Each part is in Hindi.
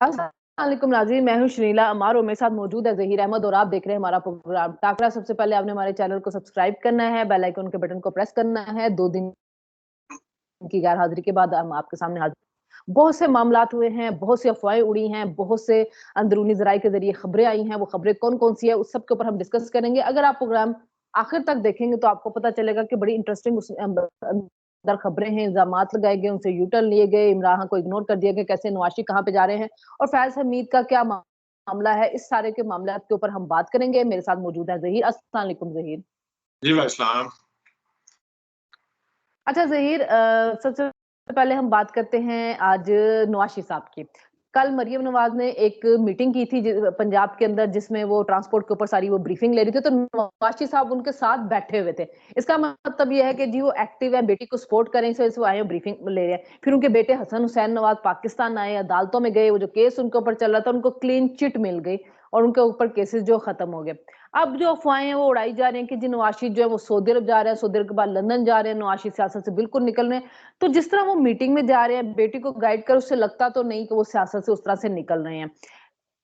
अस्सलामुअलैकुम नाज़रीन, मैं हूँ शर्नीला अमार और मेरे साथ मौजूद है ज़हीर अहमद और आप देख रहे हैं हमारा प्रोग्राम टाकरा। सबसे पहले आपने हमारे चैनल को सब्सक्राइब करना है, बेल आइकन के बटन को प्रेस करना है। 2 दिन की गैर हाज़िरी के बाद हम आपके सामने हाज़िर। बहुत से मामलात हुए हैं, बहुत सी अफ़वाहें उड़ी हैं, बहुत से अंदरूनी ज़राए के ज़रिए खबरें आई हैं, वो खबरें कौन-कौन सी है, उस सब के ऊपर हम डिस्कस करेंगे। अगर आप प्रोग्राम आखिर तक देखेंगे तो आपको पता चलेगा कि बड़ी इंटरेस्टिंग अंदर खबरें हैं, इल्ज़ामात लगाए गए, उनसे यू टर्न लिए गए, इमरान खान को इग्नोर कर दिया गया, कैसे नवाज़ कहाँ पे जा रहे हैं और फैज़ हमीद का क्या मामला है, इस सारे के मामलात के ऊपर हम बात करेंगे। मेरे साथ मौजूद है ज़हीर। अस्सलाम वालेकुम ज़हीर। जी वालेकुम। अच्छा ज़हीर, सबसे पहले हम बात करते हैं आज नवाज़ साहब की। कल मरियम नवाज़ ने एक मीटिंग की थी पंजाब के अंदर, जिसमें वो ट्रांसपोर्ट के ऊपर सारी वो ब्रीफिंग ले रही थी, तो नवाज़ साहब उनके साथ बैठे हुए थे। इसका मतलब ये है कि जी वो एक्टिव है, बेटी को सपोर्ट करें, इस वजह से वो आए हैं ब्रीफिंग ले रहे हैं। फिर उनके बेटे हसन हुसैन नवाज़ पाकिस्तान आए, अदालतों में गए, वो जो केस उनके ऊपर चल रहा था उनको क्लीन चिट मिल गई और उनके ऊपर केसेस जो खत्म हो गए। अब जो अफवाहें हैं वो उड़ाई जा रही हैं कि जी नवाज शरीफ जो है वो सऊदी अरब जा रहे हैं, सऊदी अरब के बाद लंदन जा रहे हैं, नवाज शरीफ सियासत से बिल्कुल निकल रहे हैं। तो जिस तरह वो मीटिंग में जा रहे हैं, बेटी को गाइड कर, उससे लगता तो नहीं कि वो सियासत से उस तरह से निकल रहे हैं।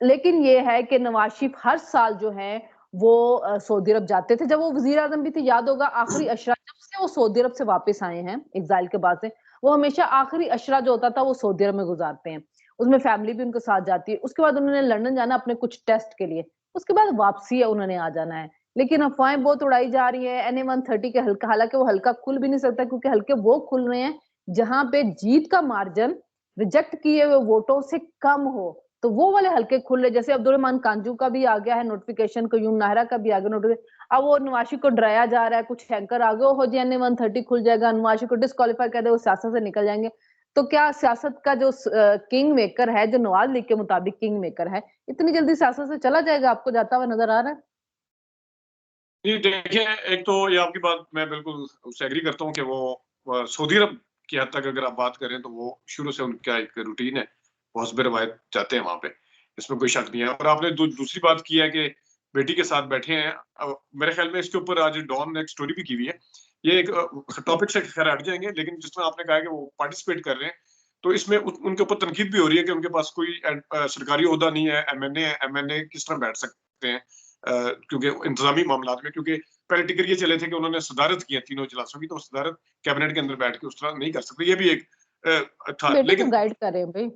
लेकिन ये है कि नवाज शरीफ हर साल जो है वो सऊदी अरब जाते थे। जब वो वजीर आजम भी थे, याद होगा आखिरी अशरा जब से वो सऊदी अरब से वापस आए हैं एग्जाइल के बाद से, वो हमेशा आखिरी अशरा जो होता था वो सऊदी अरब में गुजारते हैं। उसमें फैमिली भी उनके साथ जाती है। उसके बाद उन्होंने लंदन जाना अपने कुछ टेस्ट के लिए, उसके बाद वापसी है, उन्होंने आ जाना है। लेकिन अफवाहें बहुत उड़ाई जा रही है NA-130 के हल्का, हालांकि वो हल्का खुल भी नहीं सकता क्योंकि हल्के वो खुल रहे हैं जहां पे जीत का मार्जिन रिजेक्ट किए हुए वोटों से कम हो, तो वो वाले हल्के खुल रहे। जैसे अब्दुल रहमान कांजू का भी आ गया है नोटिफिकेशन, कयूम नाहरा का भी आ गया नोटिफिकेशन। अब वो नवाशी को डराया जा रहा है, कुछ हैंकर आ गए हो जी NA-130 खुल जाएगा, नवाशी को डिस्क्वालीफाई कर दे, वो सियासत से निकल जाएंगे। तो क्या सियासत का जो किंग मेकर है, जो नवाज लीग के मुताबिक किंग मेकर है, इतनी जल्दी सियासत से चला जाएगा? आपको जाता हुआ नजर आ रहा है? जी देखिए, एक तो ये आपकी बात मैं बिल्कुल उससे एग्री करता हूँ कि वो सऊदी अरब की हद तक अगर आप बात करें तो वो शुरू से उनका एक रूटीन है, वो हस्ब रवायत जाते हैं वहाँ पे, इसमें कोई शक नहीं है। और आपने दूसरी बात की है कि बेटी के साथ बैठे हैं। मेरे ख्याल में इसके ऊपर आज डॉन ने एक स्टोरी भी की हुई है। ये एक टॉपिक से खैर हट जाएंगे, लेकिन जिस तरह आपने कहा कि वो पार्टिसिपेट कर रहे हैं, तो इसमें उनके ऊपर तनकीद भी हो रही है कि उनके पास कोई सरकारी ओहदा नहीं है, MNA है, MNA किस तरह बैठ सकते हैं क्योंकि इंतजामी मामला में, क्योंकि पहले टिकर ये चले थे कि उन्होंने सदारत की है तीनों इजलासों की, तो सदारत कैबिनेट के अंदर बैठ के उस तरह नहीं कर सकते, ये भी एक था। बेटे को लेकिन गाइड कर रहे हैं भाई।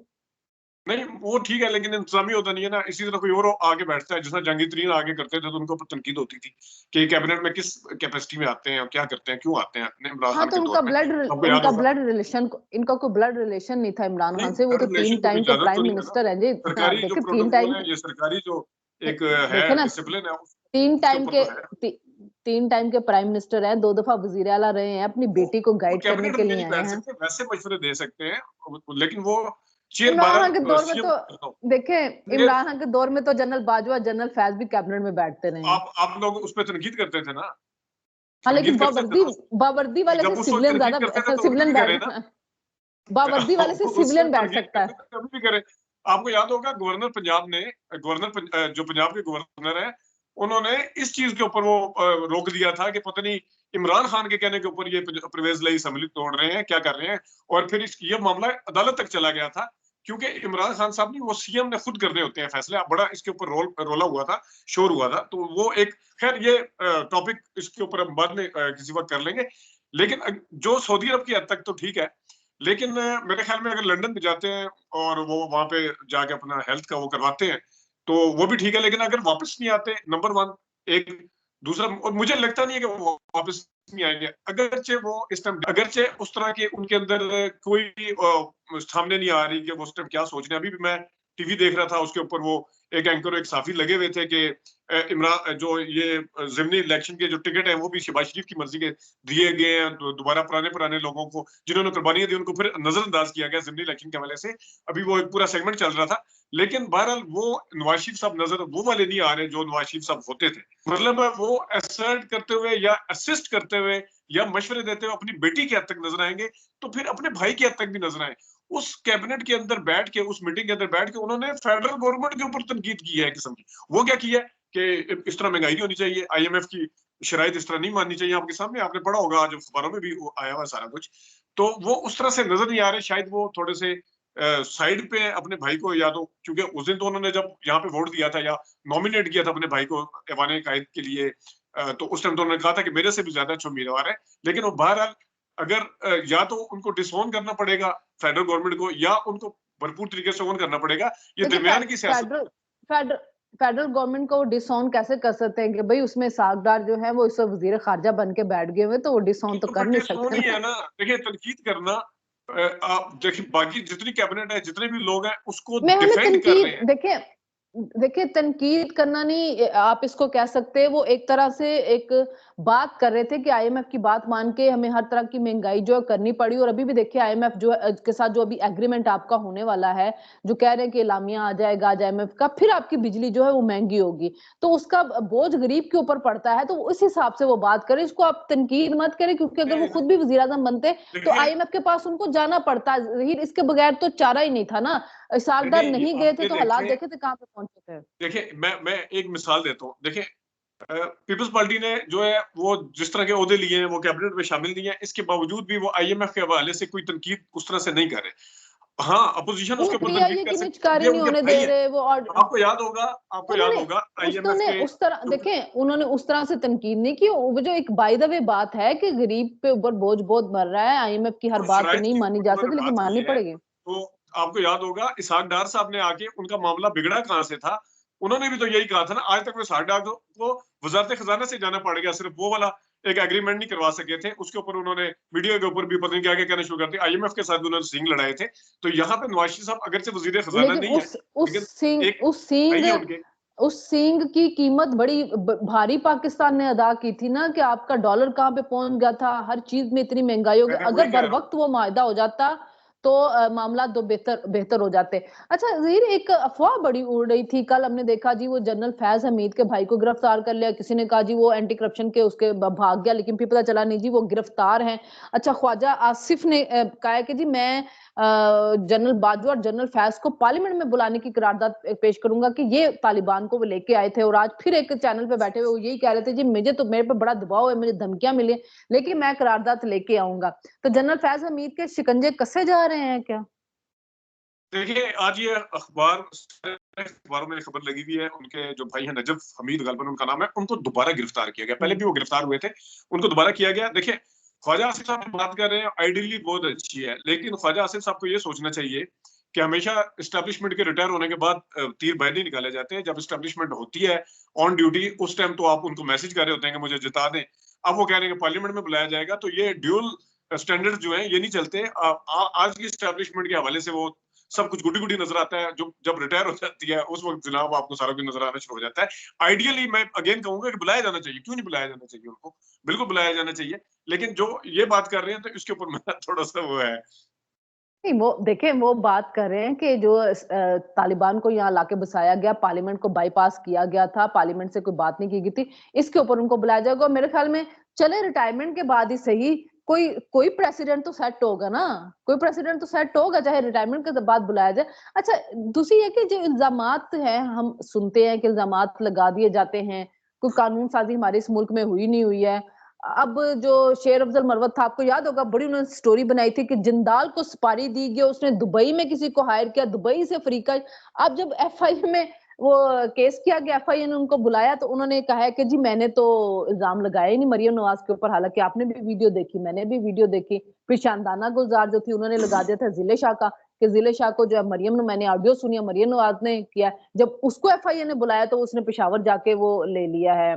नहीं, वो ठीक है, लेकिन इंतजामी होता नहीं है ना। इसी तरह कोई और आगे बैठता है, जिसमें जंगी तरीन आगे करते थे तो उनको ऊपर तनकीद होती थी कि कैबिनेट में किस कैपेसिटी में आते हैं और क्या करते हैं, क्यों आते हैं इमरान हाँ, खान तो के दौर में। आपको याद उनका होगा। ब्लड रिलेशन, इनका कोई ब्लड रिलेशन नहीं था इमरान नहीं, खान से। वो तो ब्लड तीन रिलेशन की कोई टाइम के इजाजत तो प्राइम नहीं है ना। मिनिस्टर हैं जी। हाँ, सरकारी जो देखिए तीन प्रोटोकॉल टाइम है, ये सरकारी जो एक है देखे ना, डिसिप्लिन है, तीन उसके टाइम ऊपर के तो है। ती, तीन टाइम के प्राइम मिनिस्टर हैं, 2 दफा वजीर आला रहे हैं, अपनी बेटी को वो गाइड करने कैबिनेट के में लिए नहीं आए बैठ हैं। सकते, वैसे मशवरे दे सकते हैं, लेकिन वो चेयर इमरान खान के 12 दौर में सीएम। तो देखें, इमरान खान के दौर में तो जनरल बाजवा, जनरल फैज भी कैबिनेट में बैठते रहे हैं। आप लोग उस पर तनकीद करते थे ना, हाँ, लेकिन तनकीद करते थे ना बावर्दी तो वाले से जब उस वक्त सिविलियन तनकीद ज्यादा, करते थे तो अभी सिविलियन भी करे बैठ ना। बावर्दी वाले से उस सिविलियन वक्त बैठ तनकीद सकता करते है। थे तो अभी भी करे। आपको याद होगा गवर्नर पंजाब ने, जो पंजाब के गवर्नर है, उन्होंने इस चीज के ऊपर वो रोक दिया था कि पता नहीं इमरान खान के कहने के ऊपर ये परवेज लाई असम्बली तोड़ रहे हैं, क्या कर रहे हैं। और फिर ये मामला अदालत तक चला गया था, क्योंकि इमरान खान साहब ने, वो सीएम ने खुद करने होते हैं फैसले। बड़ा इसके ऊपर रोला हुआ था, शोर हुआ था, तो वो एक, खैर ये टॉपिक इसके ऊपर हम बाद में किसी वक्त कर लेंगे। लेकिन जो सऊदी अरब की हद तक तो ठीक है, लेकिन मेरे ख्याल में अगर लंदन भी जाते हैं और वो वहां पे जाके अपना हेल्थ का वो करवाते हैं तो वो भी ठीक है। लेकिन अगर वापस नहीं आते, नंबर वन। एक दूसरा, और मुझे लगता नहीं है कि वो वापस नहीं आएंगे, अगरचे वो इस टाइम, अगरचे उस तरह के उनके अंदर कोई सामने नहीं आ रही कि वो उस टाइम क्या सोच रहे हैं। अभी भी मैं टीवी देख रहा था, उसके ऊपर वो एक एंकर, एक साफी लगे हुए थे कि इमरान जो ये जिमनी इलेक्शन के जो टिकट है वो भी शहबाज शरीफ की मर्जी के दिए गए हैं, तो दोबारा पुराने पुराने लोगों को जिन्होंने कुर्बानियां दी उनको फिर नजरअंदाज किया गया जिमनी इलेक्शन के हवाले से। अभी वो एक पूरा सेगमेंट चल रहा था। लेकिन बहरहाल वो नवाज शरीफ साहब नजर वो वाले नहीं आ रहे जो नवाज शरीफ साहब होते थे। मतलब वो असर्ट करते हुए या असिस्ट करते हुए या मशवरे देते हुए अपनी बेटी के हद तक नजर आएंगे, तो फिर अपने भाई के हद तक भी नजर आए। उस कैबिनेट के अंदर बैठ के, उस मीटिंग के अंदर बैठ के उन्होंने फेडरल गवर्नमेंट के ऊपर तनकीद की है किस्म की। वो क्या किया कि इस तरह महंगाई नहीं होनी चाहिए, IMF की शराइत इस तरह नहीं माननी चाहिए। आपके सामने आपने पढ़ा होगा, आज अखबारों में भी आया हुआ सारा कुछ। तो वो उस तरह से नजर नहीं आ रहे, शायद वो थोड़े से साइड पे अपने भाई को, या तो क्योंकि उस दिन तो उन्होंने जब यहाँ पे वोट दिया था या नॉमिनेट किया था अपने भाई को ऐवान कायद के लिए, तो उस टाइम तो उन्होंने कहा था कि मेरे से भी ज्यादा अच्छे उम्मीदवार है। लेकिन वो बहरहाल अगर या तो उनको डिसोन करना पड़ेगा फेडरल गवर्नमेंट को, या उनको भरपूर तरीके से ओन करना पड़ेगा। ये दरमियान की सियासत। फेडरल गवर्नमेंट को डिसऑन कैसे कर सकते हैं कि भाई उसमें सागदार जो है वो इस वजीर खारजा बन के बैठ गए हुए, तो वो डिसऑन तो कर नहीं सकते है ना। देखिए, तनकीद करना, आप देखिए बाकी जितनी कैबिनेट है, जितने भी लोग हैं, उसको डिफेंड कर रहे हैं। देखिए तनकीद करना नहीं आप इसको कह सकते, वो एक तरह से एक बात कर रहे थे कि आईएमएफ की बात मान के हमें हर तरह की महंगाई जो करनी पड़ी। और अभी भी देखिए आईएमएफ जो के साथ जो अभी एग्रीमेंट आपका होने वाला है, जो कह रहे हैं कि एलामिया आ जाएगा आज आईएमएफ का, फिर आपकी बिजली जो है वो महंगी होगी, तो उसका बोझ गरीब के ऊपर पड़ता है। तो उस हिसाब से वो बात करें, इसको आप तनकीद मत करें, क्योंकि अगर वो खुद भी वजीर आजम बनते तो आईएमएफ के पास उनको जाना पड़ता। इसके बगैर तो चारा ही नहीं था ना। सागदार नहीं गए थे तो हालात देखे थे कहां पे पहुंचे थे। देखिए, मैं एक मिसाल देता हूँ। देखिए, पीपल्स पार्टी ने जो है वो जिस तरह के ओहदे लिए हैं, वो कैबिनेट में शामिल नहीं है, इसके बावजूद भी वो आईएमएफ के हवाले से कोई तनकीद उस तरह से नहीं कर रहे। हाँ, अपोजिशन उसके ऊपर तनकीद कर सकती है, नहीं होने दे रहे वो। और आपको याद होगा आईएमएफ के उस तरह देखें, उन्होंने उस तरह से तनकीद नहीं की। वो जो एक बाय द वे बात है कि गरीब पे ऊपर बोझ बहुत मर रहा है, आईएमएफ की हर बात तो नहीं मानी जा सकती, लेकिन माननी पड़ेगी। तो आपको याद होगा इसहाक डार साहब ने आके उनका मामला बिगड़ा कहां से था, उन्होंने भी तो यही कहा था ना। आज तक इसहाक डार को वजारत खजाना से जाना पड़ गया, सिर्फ वो वाला एक एग्रीमेंट नहीं करवा सके थे। उसके ऊपर उन्होंने मीडिया के ऊपर भी पता नहीं क्या क्या कहना शुरू कर दिया। आईएमएफ के साथ भी उन्होंने सिंग लड़ाए थे। तो यहाँ पे नवाज शरीफ साहब अगर से वजीर खजाना नहीं है, उस सिंग की कीमत बड़ी भारी पाकिस्तान ने अदा की थी ना, कि आपका डॉलर कहां पे पहुंच गया था, हर चीज में इतनी महंगाई हो गई। अगर बर वक्त वो मायदा हो जाता तो मामला दो बेहतर हो जाते। अच्छा ज़हीर, एक अफवाह बड़ी उड़ रही थी कल, हमने देखा जी वो जनरल फैज हमीद के भाई को गिरफ्तार कर लिया। किसी ने कहा जी वो एंटी करप्शन के उसके भाग गया, लेकिन फिर पता चला नहीं जी वो गिरफ्तार हैं। अच्छा, ख्वाजा आसिफ ने कहा कि जी मैं जनरल बाजवा और जनरल फैज को पार्लियामेंट में बुलाने की करारदाद पेश करूंगा कि ये तालिबान को वो लेके आए थे। और आज फिर एक चैनल पे बैठे हुए वो यही कह रहे थे जी मेरे पे बड़ा दबाव है, मुझे धमकियां मिली, लेकिन मैं करारदाद लेके आऊंगा। तो जनरल फैज हमीद के शिकंजे कसे जा रहे हैं क्या? देखिए, आज ये अखबारों में खबर लगी हुई है, उनके जो भाई हैं नजफ हमीद गलबन उनका नाम है, उनको दोबारा गिरफ्तार किया गया। पहले भी वो गिरफ्तार हुए थे, उनको दोबारा किया गया। देखिए, ख्वाजा आसिफ साहब बात कर रहे हैं, आइडियली बहुत अच्छी है, लेकिन ख्वाजा आसिफ साहब को ये सोचना चाहिए कि हमेशा एस्टेब्लिशमेंट के रिटायर होने के बाद तीर बाहर नहीं निकाले जाते हैं। जब एस्टेब्लिशमेंट होती है ऑन ड्यूटी, उस टाइम तो आप उनको मैसेज कर रहे होते हैं कि मुझे जिता दें। अब वो कह रहे हैं कि पार्लियामेंट में बुलाया जाएगा, तो ये ड्यूल स्टैंडर्ड जो है ये नहीं चलते। आज की एस्टेब्लिशमेंट के हवाले से वो सब कुछ गुडी गुडी नजर आता है। जो जब रिटायर हो जाती है उस वक्त जनाब आपको सारा कुछ नजर आना शुरू हो जाता है। आइडियली मैं अगेन कहूंगा कि बुलाया जाना चाहिए, क्यों नहीं बुलाया जाना चाहिए उनको, बिल्कुल बुलाया जाना चाहिए। लेकिन जो ये बात कर रहे हैं तो इसके ऊपर मेरा थोड़ा सा वो है। नहीं, वो देखें, वो बात कर रहे हैं कि जो तालिबान को यहाँ लाके बसाया गया, पार्लियामेंट को बाईपास किया गया था, पार्लियामेंट से कोई बात नहीं की गई थी, इसके ऊपर उनको बुलाया जाएगा। मेरे ख्याल में चले रिटायरमेंट के बाद ही सही, कोई प्रेसिडेंट तो सेट होगा ना, कोई प्रेसिडेंट तो सेट होगा, चाहे रिटायरमेंट के बाद बुलाया जाए। अच्छा, दूसरी है कि जो इल्जामात है, हम सुनते हैं कि इल्जामात लगा दिए जाते हैं, कोई कानून साजी हमारे इस मुल्क में हुई नहीं हुई है। अब जो शेर अफजल मरवत था, आपको याद होगा, बड़ी उन्होंने स्टोरी बनाई थी कि जिंदाल को सुपारी दी गई, उसने दुबई में किसी को हायर किया, दुबई से अफ्रीका। अब जब एफआईए में वो केस किया गया, एफआईए ने उनको बुलाया, तो उन्होंने कहा है कि जी मैंने तो इल्जाम लगाया ही नहीं मरियम नवाज के ऊपर। हालांकि आपने भी वीडियो देखी, मैंने भी वीडियो देखी। फिर शानदाना गुलजार जो थी, उन्होंने लगा दिया था जिले शाह का, कि जिले शाह को जो है मरियम ने, मैंने ऑडियो सुनी है, मरियम नवाज ने किया। जब उसको एफआईए ने बुलाया तो उसने पेशावर जाके वो ले लिया है,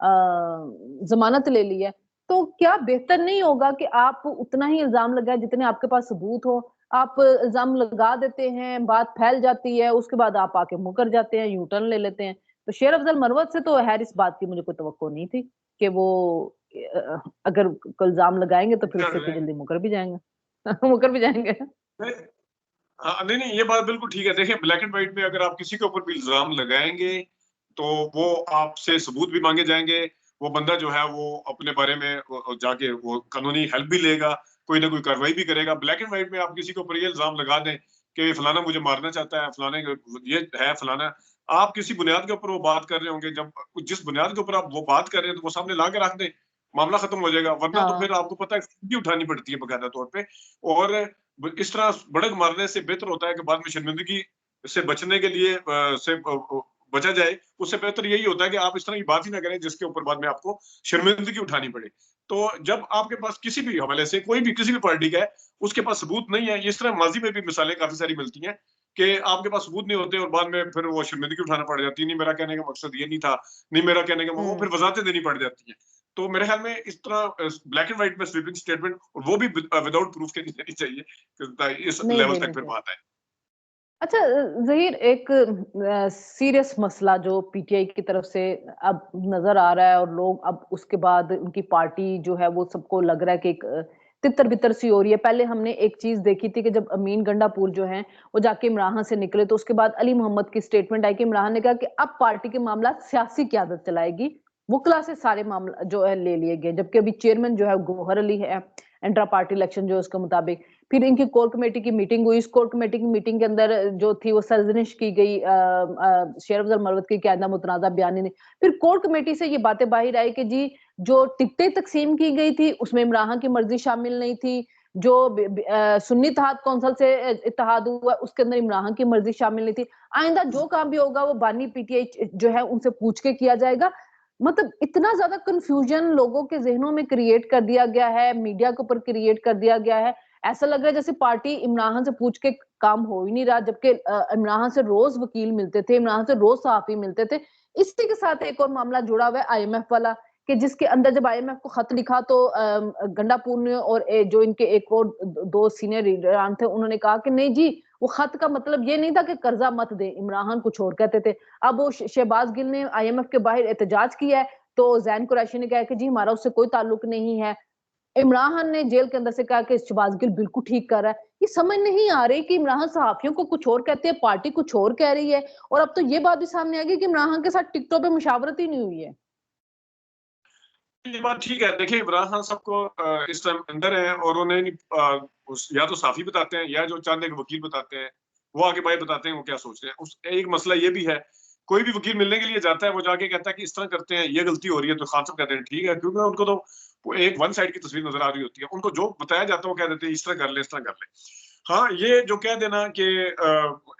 जमानत ले ली है। तो क्या बेहतर नहीं होगा कि आप उतना ही इल्जाम लगाए जितने आपके पास सबूत हो? आप इल्जाम लगा देते हैं, बात फैल जाती है, उसके बाद आप आके मुकर जाते हैं, यू टर्न ले लेते हैं। तो शेर अफजल मरवत से तो खैर इस बात की मुझे कोई तवक्को नहीं थी कि वो अगर इल्जाम लगाएंगे तो फिर उससे जल्दी मुकर भी जाएंगे। मुकर भी जाएंगे। नहीं नहीं, ये बात बिल्कुल ठीक है। देखिए, ब्लैक एंड व्हाइट में अगर आप किसी के ऊपर भी इल्जाम लगाएंगे तो वो आपसे सबूत भी मांगे जाएंगे। वो बंदा जो है वो अपने बारे में जाके वो कानूनी हेल्प भी लेगा, कोई ना कोई कार्रवाई भी करेगा। ब्लैक एंड व्हाइट में आप किसी के ऊपर ये इल्जाम लगा दें कि फलाना मुझे मारना चाहता है, फलाने ये है फलाना, आप किसी बुनियाद के ऊपर वो बात कर रहे होंगे, जब जिस बुनियाद के ऊपर आप वो बात कर रहे हैं तो वो सामने ला के रख दें, मामला खत्म हो जाएगा। वरना तो फिर आपको पता है फीस भी उठानी पड़ती है बकायदा तौर पे। और इस तरह भड़क मारने से बेहतर होता है कि बाद में शर्मिंदगी से बचने के लिए बचा जाए, उससे बेहतर यही होता है कि आप इस तरह की बात ही ना करें जिसके ऊपर बाद में आपको शर्मिंदगी उठानी पड़े। तो जब आपके पास किसी भी हवाले से कोई भी किसी भी पार्टी का है, उसके पास सबूत नहीं है, इस तरह माजी में भी मिसालें काफी सारी मिलती हैं कि आपके पास सबूत नहीं होते और बाद में फिर वो शर्मिंदगी उठाना पड़ जाती है, नहीं मेरा कहने का मकसद ये नहीं था, नहीं मेरा कहने का वो फिर वजाहतें देनी पड़ जाती हैं। तो मेरे ख्याल में इस तरह ब्लैक एंड व्हाइट में स्वीपिंग स्टेटमेंट, और वो भी विदाउट प्रूफ के नहीं देनी चाहिए, इस नहीं लेवल देने तक फिर चाहिए। बात है। अच्छा, ज़हीर, एक सीरियस मसला जो पीटीआई की तरफ से अब नज़र आ रहा है और लोग अब उसके बाद उनकी पार्टी जो है वो सबको लग रहा है कि एक तितर-बितर सी हो रही है। पहले हमने एक चीज़ देखी थी कि जब अमीन गंडापुर जो हैं वो जाके इमरान से निकले, तो उसके बाद अली मोहम्मद की स्टेटमेंट आई कि इमरान ने कहा कि अब पार्टी के मामला सियासी क़यादत चलाएगी, वुकला से सारे मामला जो है ले लिए गए, जबकि अभी चेयरमैन जो है गौहर अली है, इंट्रा पार्टी इलेक्शन जो है उसके मुताबिक। फिर इनकी कोर कमेटी की मीटिंग हुई, इस कोर कमेटी की मीटिंग के अंदर जो थी वो सरजनिश की गई शेर अफजल मरवत की कायदा मुतनाज़ा बयानी ने। फिर कोर कमेटी से ये बातें बाहर आई कि जी जो टिकटें तकसीम की गई थी उसमें इमरान की मर्जी शामिल नहीं थी, जो सुन्नी इत्तेहाद कौंसिल से इत्तेहाद हुआ उसके अंदर इमरान की मर्जी शामिल नहीं थी। आइंदा जो काम भी होगा वो बानी पीटीआई जो है उनसे पूछ के किया जाएगा। मतलब इतना ज्यादा कंफ्यूजन लोगों के ज़हनों में क्रिएट कर दिया गया है, मीडिया के ऊपर क्रिएट कर दिया गया है। ऐसा लग रहा है जैसे पार्टी इमरान से पूछ के काम हो ही नहीं रहा, जबकि इमरान से रोज वकील मिलते थे, इमरान से रोज सहाफी मिलते थे। इसी के साथ एक और मामला जुड़ा हुआ है आईएमएफ वाला, कि जिसके अंदर जब आईएमएफ को खत लिखा तो गंडापुर ने और जो इनके एक और दो सीनियर लीडरान थे उन्होंने कहा कि नहीं जी, वो खत का मतलब ये नहीं था कि कर्जा मत दे, इमरान कुछ और कहते थे। अब वो शहबाज गिल ने आईएमएफ के बाहर एहतजाज किया है, तो जैन कुरैशी ने कहा कि जी हमारा उससे कोई ताल्लुक नहीं है। इमरान खान ने जेल के अंदर से कहा कि शहबाज गिल बिल्कुल ठीक कर रहा है। ये समझ नहीं आ रही कि इमरान सहाफियों को कुछ और कहते हैं, पार्टी कुछ और कह रही है, और अब तो ये बात भी सामने आ गई कि इमरान खान के साथ टिकटॉक पे मुशावरत ही नहीं हुई है। ये बात ठीक है। देखिए, इमरान खान साहब को इस टाइम अंदर है और उन्हें या तो साफी बताते हैं या जो चांद के वकील बताते हैं, वो आगे भाई बताते हैं वो क्या सोच रहे हैं। उस एक मसला ये भी है, कोई भी वकील मिलने के लिए जाता है, वो जाके कहता है कि इस तरह करते हैं, ये गलती हो रही है, तो खान साहब कहते हैं ठीक है, क्योंकि उनको तो वो एक वन साइड की तस्वीर नजर आ रही होती है। उनको जो बताया जाता है वो कह देते हैं इस तरह कर ले, इस तरह कर ले। हाँ, ये जो कह देना कि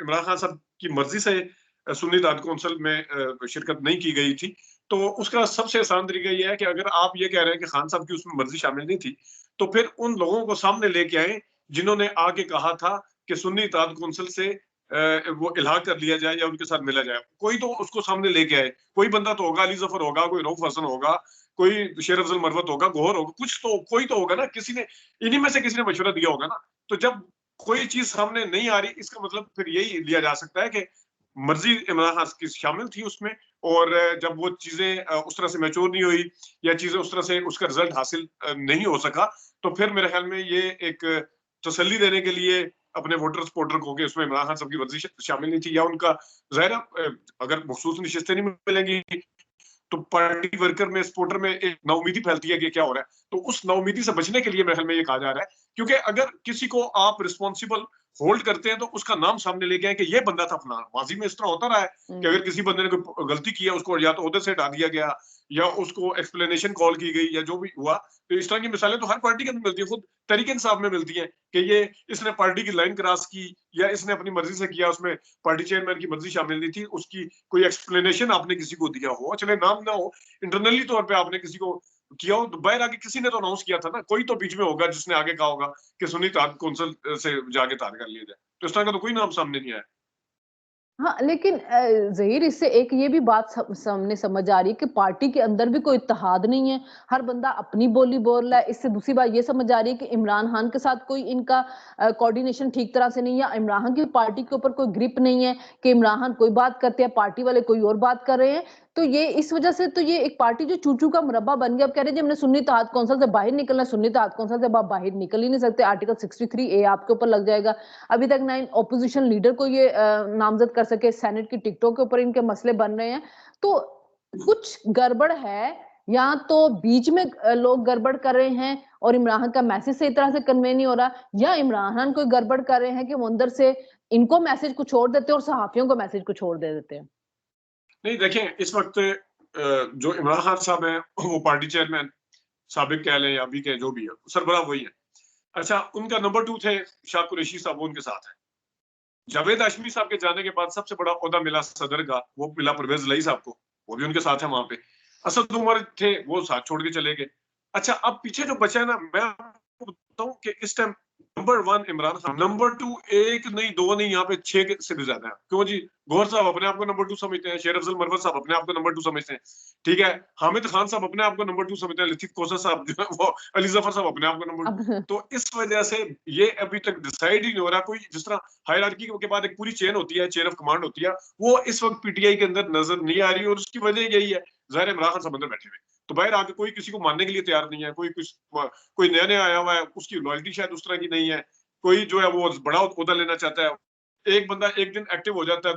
इमरान खान साहब की मर्जी से सुन्नी इत्तेहाद कौंसिल में शिरकत नहीं की गई थी, तो उसका सबसे आसान तरीका ये है कि अगर आप ये कह रहे हैं कि खान साहब की उसमें मर्जी शामिल नहीं थी, तो फिर उन लोगों को सामने लेके आए जिन्होंने आके कहा था कि सुन्नी इत्तेहाद कौंसिल से वो इल्हाक कर लिया जाए या उनके साथ मिला जाए। कोई तो उसको सामने लेके आए। कोई बंदा तो होगा, अली जफर होगा, कोई रऊफ हसन होगा, कोई शेर अफजल मरवत होगा, गौहर होगा, कुछ तो कोई तो होगा ना, किसी ने इन्हीं में से किसी ने मशवरा दिया होगा ना। तो जब कोई चीज सामने नहीं आ रही, इसका मतलब फिर यही लिया जा सकता है कि मर्जी इमरान खान की शामिल थी उसमें, और जब वो चीजें उस तरह से मैच्योर नहीं हुई या चीजें उस तरह से उसका रिजल्ट हासिल नहीं हो सका, तो फिर मेरे ख्याल में ये एक तसल्ली देने के लिए अपने वोटर सपोर्टर को कि उसमें इमरान खान साहब की वर्जिश शामिल नहीं थी, या उनका ज़ाहिर है अगर मखसूस नशिस्तें नहीं मिलेंगी तो पार्टी वर्कर में, सपोर्टर में एक नाउमीदी फैलती है कि क्या हो रहा है। तो उस नाउमीदी से बचने के लिए मेरे ख्याल में ये कहा जा रहा है, क्योंकि अगर किसी को आप रिस्पॉन्सिबल होल्ड करते हैं तो उसका नाम सामने लेके आए कि ये बंदा था फलाना। माजी में इस तरह होता रहा है कि अगर किसी बंदे ने कोई गलती की है, उसको या तो ओहदे से हटा दिया गया या उसको एक्सप्लेनेशन कॉल की गई या जो भी हुआ। तो इस तरह की मिसालें तो हर पार्टी के अंदर मिलती है, खुद तहरीक इंसाफ में मिलती है कि ये इसने पार्टी की लाइन क्रॉस की या इसने अपनी मर्जी से किया, उसमें पार्टी चेयरमैन की मर्जी शामिल नहीं थी, उसकी कोई एक्सप्लेनेशन आपने किसी को दिया हो, चले नाम ना हो, इंटरनली तौर पे आपने किसी को किया हो, तो बाहर आके किसी ने तो अनाउंस किया था ना, कोई तो बीच में होगा जिसने आगे कहा होगा कि सुन्नी इत्तेहाद कौंसिल से जाके तार कर लिया जाए। तो इस तरह का तो कोई नाम सामने नहीं आया। हाँ, लेकिन ज़हीर इससे एक ये भी बात सामने समझ आ रही है कि पार्टी के अंदर भी कोई इत्तेहाद नहीं है, हर बंदा अपनी बोली बोल रहा है। इससे दूसरी बात ये समझ आ रही है कि इमरान खान के साथ कोई इनका कोऑर्डिनेशन ठीक तरह से नहीं है, या इमरान खान की पार्टी के ऊपर कोई ग्रिप नहीं है कि इमरान खान कोई बात करते हैं, पार्टी वाले कोई और बात कर रहे हैं। तो ये इस वजह से तो ये एक पार्टी जो चूचू का मुरब्बा बन गया। अब कह रहे हैं जी हमने सुन्नी इत्तेहाद कौंसिल से बाहर निकलना है, सुन्नी इत्तेहाद कौंसिल से आप बाहर निकल ही नहीं सकते, आर्टिकल 63A आपके ऊपर लग जाएगा। अभी तक ना ऑपोजिशन लीडर को ये नामजद कर सके, सेनेट की टिकटों के ऊपर इनके मसले बन रहे हैं। तो कुछ गड़बड़ है, या तो बीच में लोग गड़बड़ कर रहे हैं और इमरान खान का मैसेज सही तरह से कन्वे नहीं हो रहा, या इमरान खान कोई गड़बड़ कर रहे हैं कि वो अंदर से इनको मैसेज कुछ और देते हैं और सहाफियों को मैसेज कुछ और दे देते हैं। नहीं, देखें, इस वक्त जो इमरान खान साहब हैं वो पार्टी चेयरमैन साबिक कह लें या अभी के जो भी है, सरबराह वही है। अच्छा, उनका नंबर 2 थे शाह कुरैशी साहब, वो उनके साथ हैं। जावेद हाशमी साहब के जाने के बाद सबसे बड़ा ओहदा मिला सदर का, वो मिला परवेज इलाही साहब को, वो भी उनके साथ है वहां पे। असद उमर थे, वो साथ छोड़ के चले गए। अच्छा, अब पीछे जो बचा है ना, मैं आपको बताऊं कि इस time number 1 Imran Khan, number 2 एक नहीं, दो नहीं, यहाँ पे 6 से भी ज्यादा है। क्यों जी? गौहर साहब अपने आप को नंबर 2 समझते हैं, शेर अफजल मरवत साहब अपने आप को नंबर 2 समझते हैं, ठीक है। हामिद खान साहब अपने आप को नंबर 2 समझते हैं, लतीफ कोसा साहब जो है वो, अली जफर साहब अपने आप को नंबर 2। अब तो इस वजह से ये अभी तक डिसाइड ही नहीं हो रहा कोई। जिस तरह हायरार्की के बाद एक पूरी चेन होती है, चेन ऑफ कमांड होती है, वो इस वक्त पीटीआई के अंदर नजर नहीं आ रही, और उसकी वजह यही है, जाहिर है इमरान खान साहब अंदर बैठे हुए, तो बाहर आके कोई किसी को मानने के लिए तैयार नहीं है। कोई नया नया आया हुआ है, उसकी लॉयल्टी शायद उस तरह की नहीं है। कोई जो है वो बड़ा ओहदा लेना चाहता है। एक बंदा एक दिन एक्टिव हो जाता है,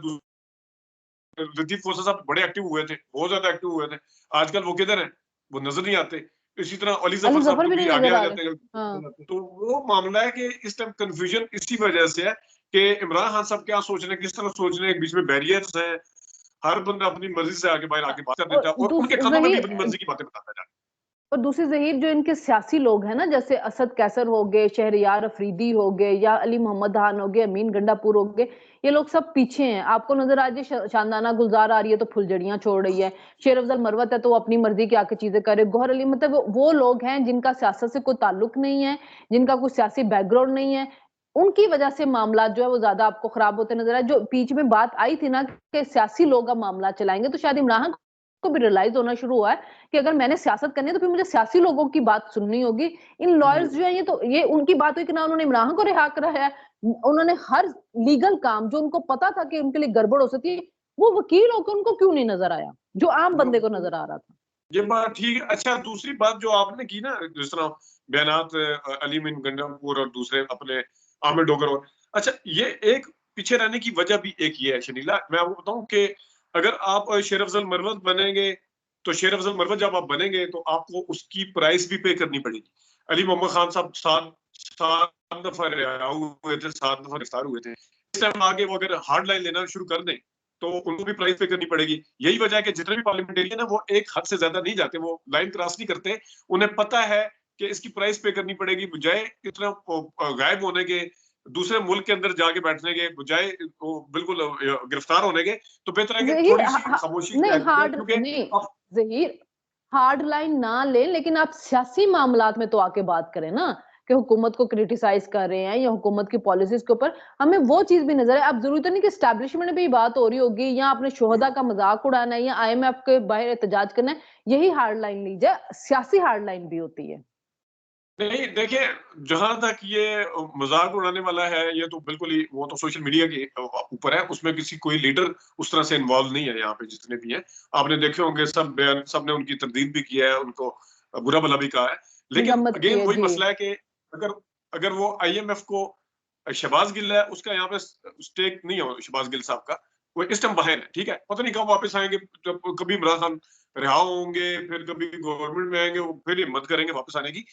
लतीफ कोसा साहब बड़े एक्टिव हुए थे, बहुत ज्यादा एक्टिव हुए थे, आजकल वो किधर है? वो नजर नहीं आते। इसी तरह अली अली जफर साहब जफर भी कभी नहीं आगे नजर आ आ रहे। जाते हाँ। हैं। तो वो मामला है कि इस टाइम कंफ्यूजन इसी वजह से है कि इमरान खान साहब क्या सोच रहे हैं, किस तरह सोच रहे हैं, बीच में बैरियर्स हैं, हर बंदा अपनी मर्जी से आगे बाहर आके बात कर देता है, और उनके कानों में भी अपनी जहीर, मर्जी की बातें बताता है। और दूसरी जहीर जो इनके सियासी लोग हैं ना, जैसे असद कैसर हो गए, शहरयार अफरीदी हो गए, या अली मोहम्मद खान हो गए, अमीन गंडापुर हो गए, ये लोग सब पीछे हैं। आपको नजर आ जाए शानदाना गुलजार आ रही है तो फुलझड़ियां छोड़ रही है, शेर अफजल मरवत है तो वो अपनी मर्जी की आके चीजें करे, गौहर अली, मतलब वो लोग हैं जिनका सियासत से कोई ताल्लुक नहीं है, जिनका कोई सियासी बैकग्राउंड नहीं है। उनकी वजह से मामला जो है वो ज्यादा आपको खराब होते नजर आए। जो बीच में बात आई थी ना कि सियासी लोग अब मामला चलाएंगे, तो शायद इमरान को भी रियलाइज होना शुरू हुआ है कि अगर मैंने सियासत करनी है तो फिर मुझे सियासी लोगों की बात सुननी होगी। इन लॉयर्स जो है, ये तो ये उनकी बात हुई कि ना उन्होंने इमरान को रिहा करा है, उन्होंने हर लीगल काम जो उनको पता था कि उनके लिए गड़बड़ हो सकती है, वो वकील होकर उनको क्यों नहीं नजर आया जो आम बंदे को नजर आ रहा था। ये बात ठीक है। अच्छा, दूसरी बात जो आपने की ना, जिस तरह बयानात अली मिन गंडापुर और दूसरे अपने आमिर डोगर, और अच्छा, ये एक पीछे रहने की वजह भी एक ये है शनीला, मैं आपको बताऊं कि अगर आप शेर अफजल मरवत बनेंगे, तो शेर अफजल मरवत जब आप बनेंगे तो आपको उसकी प्राइस भी पे करनी पड़ेगी। अली मोहम्मद खान साहब 7 दफा रिहा हुए थे, 7 दफा गिरफ्तार हुए थे। इस टाइम आगे वो अगर हार्ड लाइन लेना शुरू कर दें तो उनको भी प्राइस पे करनी पड़ेगी। यही वजह है कि जितने भी पार्लियामेंटेरियन है वो एक हद से ज्यादा नहीं जाते, वो लाइन क्रॉस नहीं करते। उन्हें पता है कि इसकी प्राइस पे करनी पड़ेगी, बजाय इतना गायब होने के, दूसरे मुल्क के अंदर जाके बैठने के बजाय बिल्कुल गिरफ्तार होने के, तो बेहतर है कि जहीर थोड़ी सी खामोशी नहीं इख्तियार करें, हार्ड क्योंकि नहीं, अब जहीर हार्ड लाइन ना ले, लेकिन आप सियासी मामलात में तो आके बात करें ना, कि हुकूमत को क्रिटिसाइज कर रहे हैं या हुकूमत की पॉलिसीज के ऊपर हमें वो चीज भी नजर है। अब जरूरत नहीं कि स्टैब्लिशमेंट पे ही बात हो रही होगी, या अपने शोहदा का मजाक उड़ाना है, या आईएमएफ के बाहर एहतजाज करना है, यही हार्ड लाइन लीजिए। सियासी हार्ड लाइन भी होती है। नहीं, देखिए, जहां तक ये मजाक उड़ाने वाला है, ये तो बिल्कुल ही, वो तो सोशल मीडिया के ऊपर है, उसमें किसी कोई लीडर उस तरह से इन्वॉल्व नहीं है। यहाँ पे जितने भी हैं, आपने देखे होंगे, सब बयान, सब ने उनकी तरदीद भी किया है, उनको बुरा भला भी कहा है। लेकिन मजम्मत की अगेन है वही जी। मसला है कि अगर अगर वो आईएमएफ को, शहबाज गिल है, उसका यहाँ पे स्टेक नहीं है शहबाज गिल साहब का, वो इस टाइम बाहर है, ठीक है, पता नहीं कब वापस आएंगे, जब कभी इमरान खान रिहा होंगे, फिर कभी गवर्नमेंट में आएंगे, वो फिर हिम्मत करेंगे वापस आने की,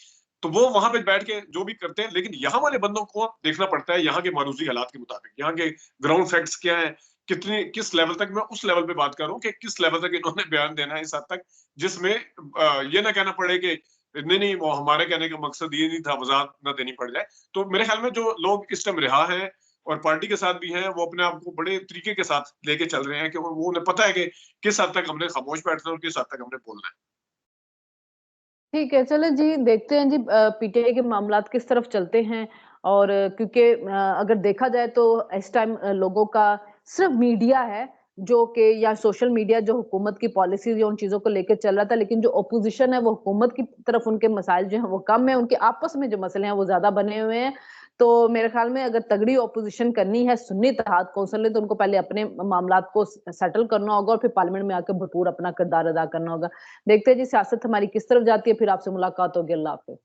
तो वो वहां पे बैठ के जो भी करते हैं। लेकिन यहाँ वाले बंदों को देखना पड़ता है यहाँ के मारूजी हालात के मुताबिक, यहाँ के ग्राउंड फैक्ट्स क्या है, कितनी किस लेवल तक, मैं उस लेवल पे बात कर रहा हूँ कि किस लेवल तक इन्होंने बयान देना है इस हद तक, जिसमें ये ना कहना पड़े कि नहीं नहीं, वो हमारे कहने का मकसद ये नहीं था, वजाहत ना देनी पड़ जाए। तो मेरे ख्याल में जो लोग इस टाइम रिहा हैं और पार्टी के साथ भी हैं, वो अपने आप को बड़े तरीके के साथ लेके चल रहे हैं कि वो उन्हें पता है कि किस हद तक हमने खामोश बैठना है और किस हद तक हमने बोलना है। ठीक है, चले जी, देखते हैं जी पीटीआई के मामलात किस तरफ चलते हैं। और क्योंकि अगर देखा जाए तो इस टाइम लोगों का सिर्फ मीडिया है जो कि, या सोशल मीडिया जो हुकूमत की पॉलिसीज या उन चीजों को लेकर चल रहा था, लेकिन जो ओपोजिशन है वो हुकूमत की तरफ उनके मसाइल जो है वो कम है, उनके आपस में जो मसले हैं वो ज्यादा बने हुए हैं। तो मेरे ख्याल में अगर तगड़ी ओपोजिशन करनी है सुन्नी इत्तेहाद कौंसिल ने, तो उनको पहले अपने मामलात को सेटल करना होगा और फिर पार्लियामेंट में आकर भरपूर अपना किरदार अदा करना होगा। देखते हैं जी सियासत हमारी किस तरफ जाती है। फिर आपसे मुलाकात होगी। अल्लाह हाफिज।